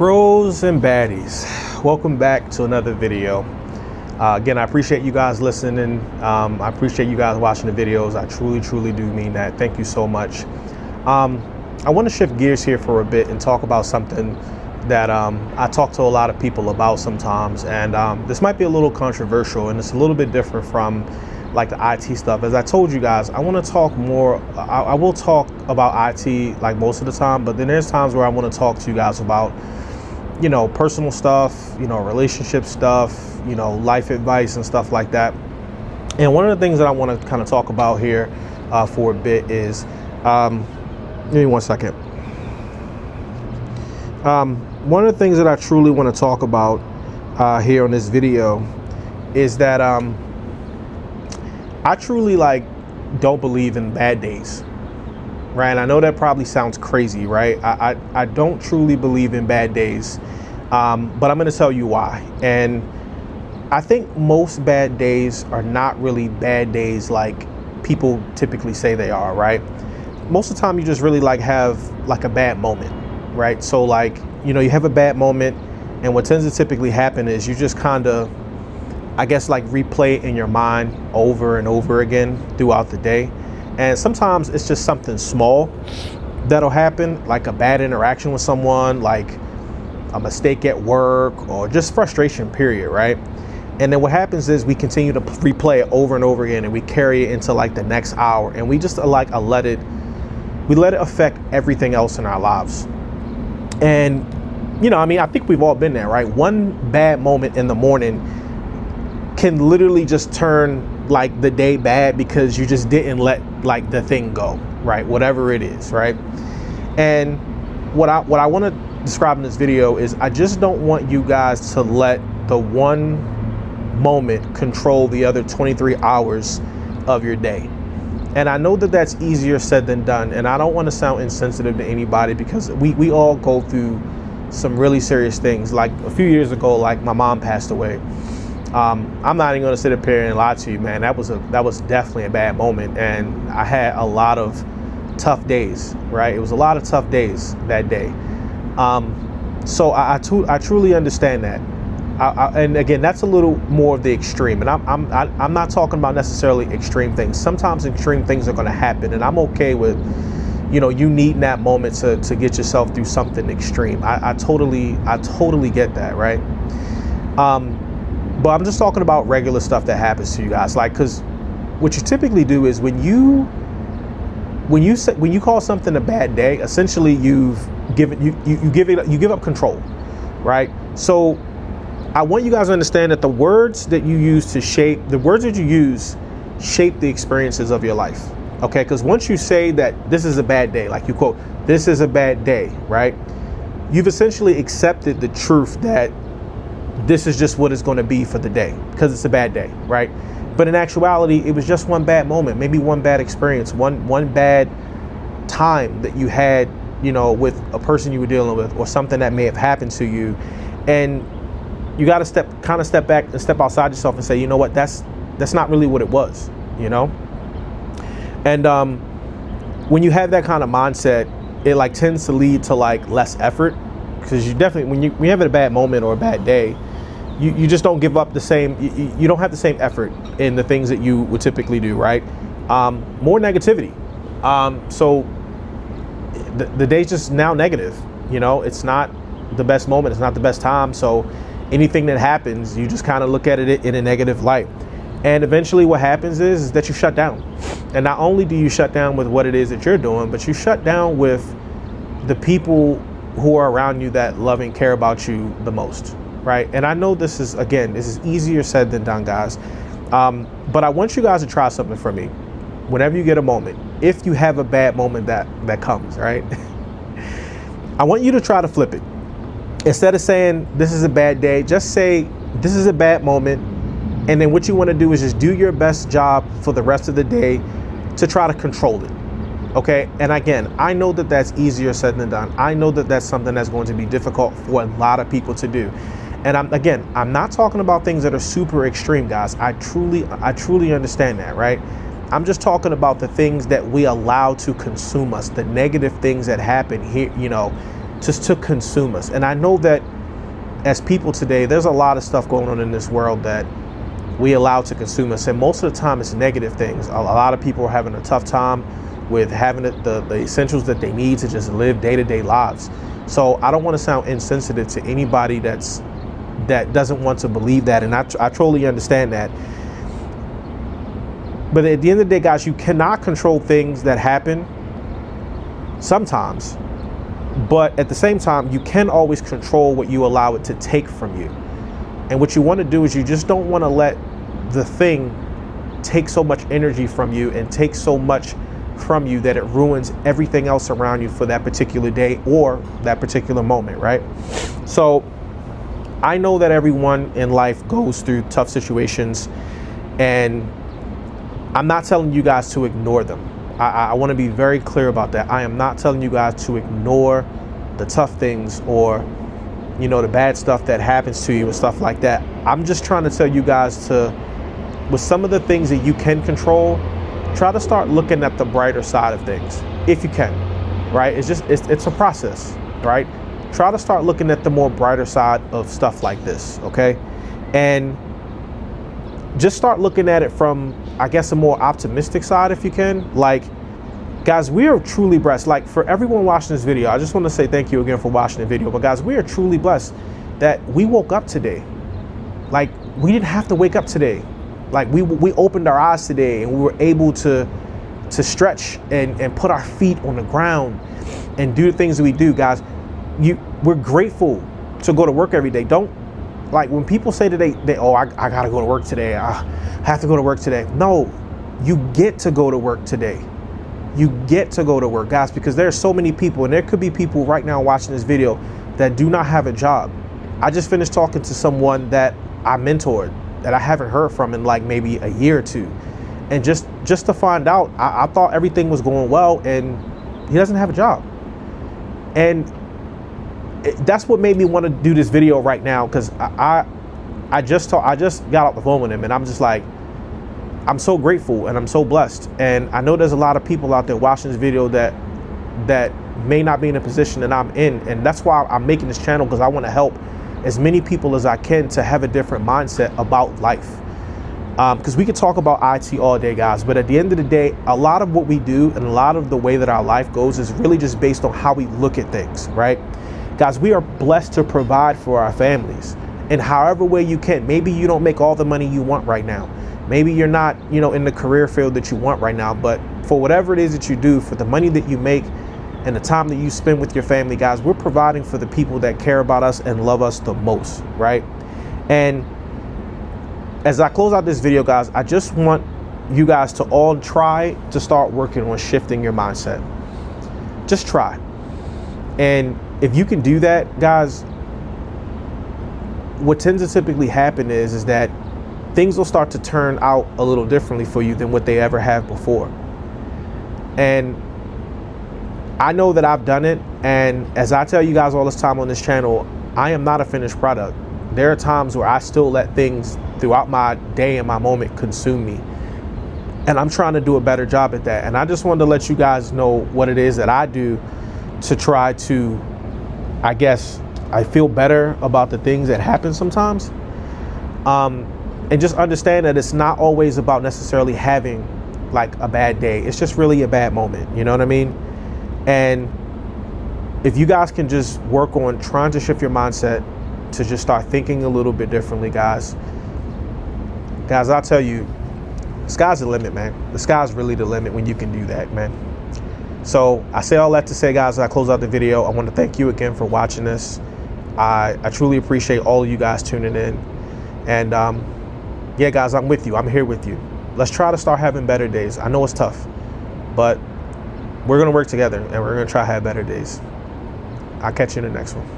Bros and baddies, welcome back to another video. Again, I appreciate you guys listening. I appreciate you guys watching the videos. I truly do mean that. Thank you so much. I want to shift gears here for a bit and talk about something that I talk to a lot of people about sometimes, and this might be a little controversial and it's a little bit different from like the IT stuff. As I told you guys, I want to talk more. I will talk about IT like most of the time, but then there's times where I want to talk to you guys about, you know, personal stuff, you know, relationship stuff, you know, life advice and stuff like that. And one of the things that I want to kind of talk about here for a bit is, give me one second. One of the things that I truly want to talk about here on this video is that I truly don't believe in bad days, right? And I know that probably sounds crazy, right? I don't truly believe in bad days, but I'm going to tell you why. And I think most bad days are not really bad days like people typically say they are, right? Most of the time you just really have a bad moment, right? So you know, you have a bad moment, and what tends to typically happen is you just kind of, I guess, replay it in your mind over and over again throughout the day. And sometimes it's just something small that'll happen, like a bad interaction with someone, like a mistake at work, or just frustration, period, right? And then what happens is we continue to replay it over and over again, and we carry it into the next hour, and we just let it affect everything else in our lives. And, you know, I mean, I think we've all been there, right? One bad moment in the morning can literally just turn the day bad because you just didn't let the thing go, right? Whatever it is, right? And what I want to describe in this video is I just don't want you guys to let the one moment control the other 23 hours of your day. And I know that that's easier said than done, and I don't want to sound insensitive to anybody, because we all go through some really serious things. Like a few years ago, my mom passed away. I'm not even going to sit up here and lie to you, man. That was definitely a bad moment, and I had a lot of tough days, right? It was a lot of tough days that day. So I truly understand that. And again, that's a little more of the extreme, and I'm not talking about necessarily extreme things. Sometimes extreme things are going to happen, and I'm okay with, you know, you needing that moment to get yourself through something extreme. I totally get that, right? But I'm just talking about regular stuff that happens to you guys, because what you typically do is when you call something a bad day, essentially you give up control, right? So I want you guys to understand that the words that you use shape the experiences of your life, okay? Because once you say that this is a bad day, you quote, "This is a bad day," right? You've essentially accepted the truth that this is just what it's going to be for the day because it's a bad day, right? But in actuality, it was just one bad moment, maybe one bad experience, one bad time that you had, you know, with a person you were dealing with, or something that may have happened to you. And you got to step back and step outside yourself and say, you know what, that's not really what it was, you know? And when you have that kind of mindset, it tends to lead to less effort, because you definitely, when you have a bad moment or a bad day, you just don't give up the same, you don't have the same effort in the things that you would typically do, right? More negativity. So the day's just now negative, you know? It's not the best moment, it's not the best time, so anything that happens, you just kind of look at it in a negative light. And eventually what happens is that you shut down. And not only do you shut down with what it is that you're doing, but you shut down with the people who are around you that love and care about you the most, right? And I know this is easier said than done, guys. But I want you guys to try something for me. Whenever you get a moment, if you have a bad moment that comes, right? I want you to try to flip it. Instead of saying this is a bad day, just say this is a bad moment. And then what you want to do is just do your best job for the rest of the day to try to control it. Okay. And again, I know that that's easier said than done. I know that that's something that's going to be difficult for a lot of people to do. And I'm not talking about things that are super extreme, guys. I truly understand that, right? I'm just talking about the things that we allow to consume us, the negative things that happen here, you know, just to consume us. And I know that as people today, there's a lot of stuff going on in this world that we allow to consume us, and most of the time it's negative things. A lot of people are having a tough time with having the essentials that they need to just live day-to-day lives. So I don't want to sound insensitive to anybody that doesn't want to believe that, and I totally understand that. But at the end of the day, guys, you cannot control things that happen sometimes, but at the same time, you can always control what you allow it to take from you. And what you want to do is you just don't want to let the thing take so much energy from you and take so much from you that it ruins everything else around you for that particular day or that particular moment, right? So I know that everyone in life goes through tough situations, and I'm not telling you guys to ignore them. I want to be very clear about that. I am not telling you guys to ignore the tough things or, you know, the bad stuff that happens to you and stuff like that. I'm just trying to tell you guys to, with some of the things that you can control, try to start looking at the brighter side of things, if you can, right? It's a process, right? Try to start looking at the more brighter side of stuff like this, okay? And just start looking at it from, I guess, a more optimistic side, if you can. Like, guys, we are truly blessed. Like, for everyone watching this video, I just want to say thank you again for watching the video. But guys, we are truly blessed that we woke up today. Like, we didn't have to wake up today. Like, we opened our eyes today, and we were able to stretch and put our feet on the ground and do the things that we do, guys. We're grateful to go to work every day. Don't, like, when people say that I gotta go to work today, I have to go to work today. No, you get to go to work today. You get to go to work, guys, because there are so many people, and there could be people right now watching this video that do not have a job. I just finished talking to someone that I mentored that I haven't heard from in like maybe a year or two. And just to find out, I thought everything was going well, and he doesn't have a job. And that's what made me want to do this video right now, because I just got off the phone with him, and I'm just like, I'm so grateful and I'm so blessed. And I know there's a lot of people out there watching this video that may not be in a position that I'm in, and that's why I'm making this channel, because I want to help as many people as I can to have a different mindset about life. Because we could talk about IT all day, guys, but at the end of the day, a lot of what we do and a lot of the way that our life goes is really just based on how we look at things, right? Guys, we are blessed to provide for our families in however way you can. Maybe you don't make all the money you want right now. Maybe you're not, in the career field that you want right now, but for whatever it is that you do, for the money that you make and the time that you spend with your family, guys, we're providing for the people that care about us and love us the most, right? And as I close out this video, guys, I just want you guys to all try to start working on shifting your mindset. Just try. And if you can do that, guys, what tends to typically happen is that things will start to turn out a little differently for you than what they ever have before. And I know that I've done it, and as I tell you guys all this time on this channel, I am not a finished product. There are times where I still let things throughout my day and my moment consume me, and I'm trying to do a better job at that. And I just wanted to let you guys know what it is that I do to try to, I guess, I feel better about the things that happen sometimes. And just understand that it's not always about necessarily having like a bad day. It's just really a bad moment. You know what I mean? And if you guys can just work on trying to shift your mindset to just start thinking a little bit differently, guys, I'll tell you, the sky's the limit, man. The sky's really the limit when you can do that, man. So I say all that to say, guys, as I close out the video, I want to thank you again for watching this. I truly appreciate all of you guys tuning in. And yeah, guys, I'm with you. I'm here with you. Let's try to start having better days. I know it's tough, but we're going to work together, and we're going to try to have better days. I'll catch you in the next one.